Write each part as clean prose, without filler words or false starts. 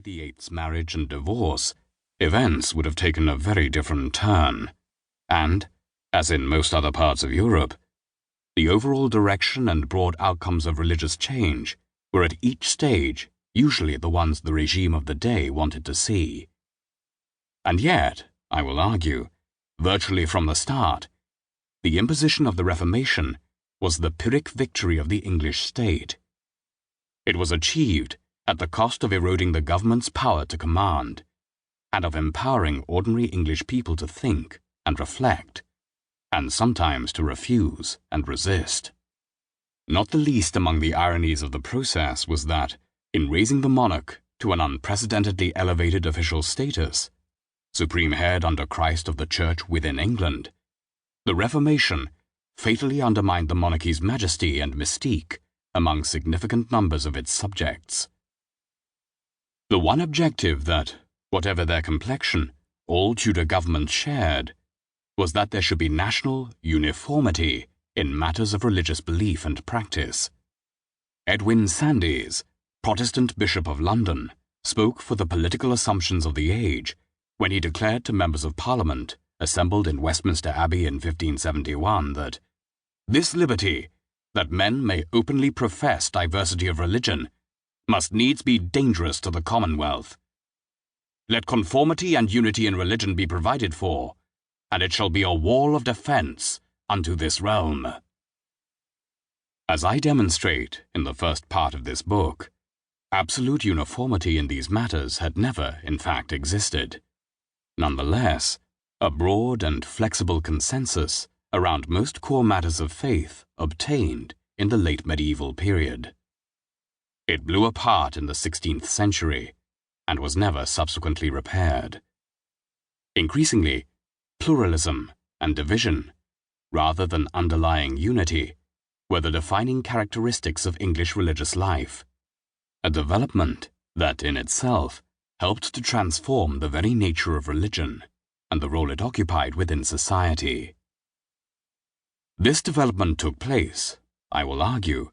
Henry VIII's marriage and divorce, events would have taken a very different turn, and, as in most other parts of Europe, the overall direction and broad outcomes of religious change were at each stage usually the ones the regime of the day wanted to see. And yet, I will argue, virtually from the start, the imposition of the Reformation was the Pyrrhic victory of the English state. It was achieved at the cost of eroding the government's power to command, and of empowering ordinary English people to think and reflect, and sometimes to refuse and resist. Not the least among the ironies of the process was that, in raising the monarch to an unprecedentedly elevated official status, supreme head under Christ of the Church within England, the Reformation fatally undermined the monarchy's majesty and mystique among significant numbers of its subjects. The one objective that, whatever their complexion, all Tudor governments shared was that there should be national uniformity in matters of religious belief and practice. Edwin Sandys, Protestant Bishop of London, spoke for the political assumptions of the age when he declared to members of Parliament assembled in Westminster Abbey in 1571 that "this liberty, that men may openly profess diversity of religion, must needs be dangerous to the Commonwealth. Let conformity and unity in religion be provided for, and it shall be a wall of defence unto this realm." As I demonstrate in the first part of this book, absolute uniformity in these matters had never, in fact, existed. Nonetheless, a broad and flexible consensus around most core matters of faith obtained in the late medieval period. It blew apart in the 16th century and was never subsequently repaired. Increasingly, pluralism and division, rather than underlying unity, were the defining characteristics of English religious life, a development that in itself helped to transform the very nature of religion and the role it occupied within society. This development took place, I will argue,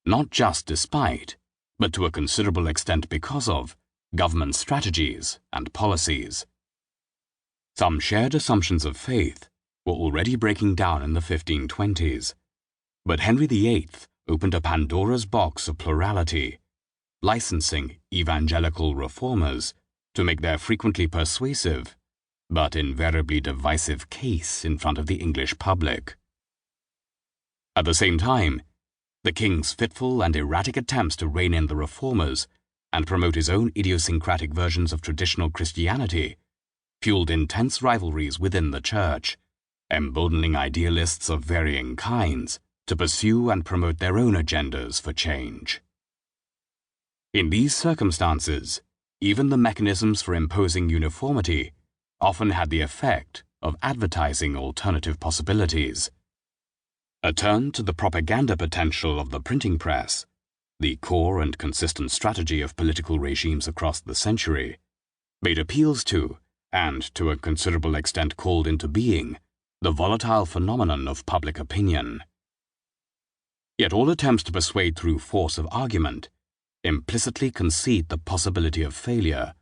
not just despite, but to a considerable extent because of, government strategies and policies. Some shared assumptions of faith were already breaking down in the 1520s, but Henry VIII opened a Pandora's box of plurality, licensing evangelical reformers to make their frequently persuasive, but invariably divisive case in front of the English public. At the same time, the king's fitful and erratic attempts to rein in the reformers and promote his own idiosyncratic versions of traditional Christianity fueled intense rivalries within the church, emboldening idealists of varying kinds to pursue and promote their own agendas for change. In these circumstances, even the mechanisms for imposing uniformity often had the effect of advertising alternative possibilities. A turn to the propaganda potential of the printing press, the core and consistent strategy of political regimes across the century, made appeals to, and to a considerable extent called into being, the volatile phenomenon of public opinion. Yet all attempts to persuade through force of argument implicitly concede the possibility of failure.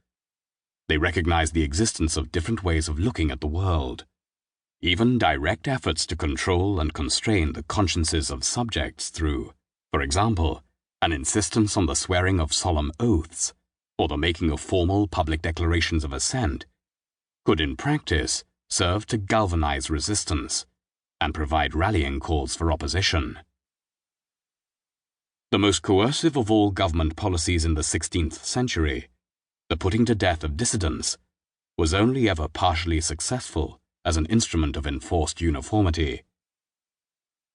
They recognize the existence of different ways of looking at the world. Even direct efforts to control and constrain the consciences of subjects through, for example, an insistence on the swearing of solemn oaths or the making of formal public declarations of assent, could in practice serve to galvanize resistance and provide rallying calls for opposition. The most coercive of all government policies in the 16th century, the putting to death of dissidents, was only ever partially successful as an instrument of enforced uniformity.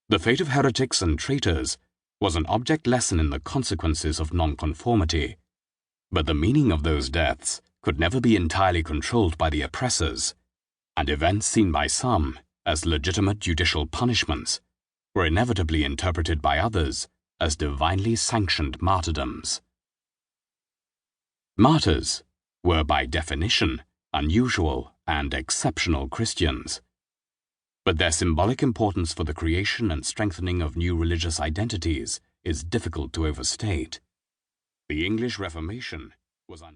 The fate of heretics and traitors was an object lesson in the consequences of nonconformity, but the meaning of those deaths could never be entirely controlled by the oppressors, and events seen by some as legitimate judicial punishments were inevitably interpreted by others as divinely sanctioned martyrdoms. Martyrs were by definition unusual and exceptional Christians, but their symbolic importance for the creation and strengthening of new religious identities is difficult to overstate. The English Reformation was unusual.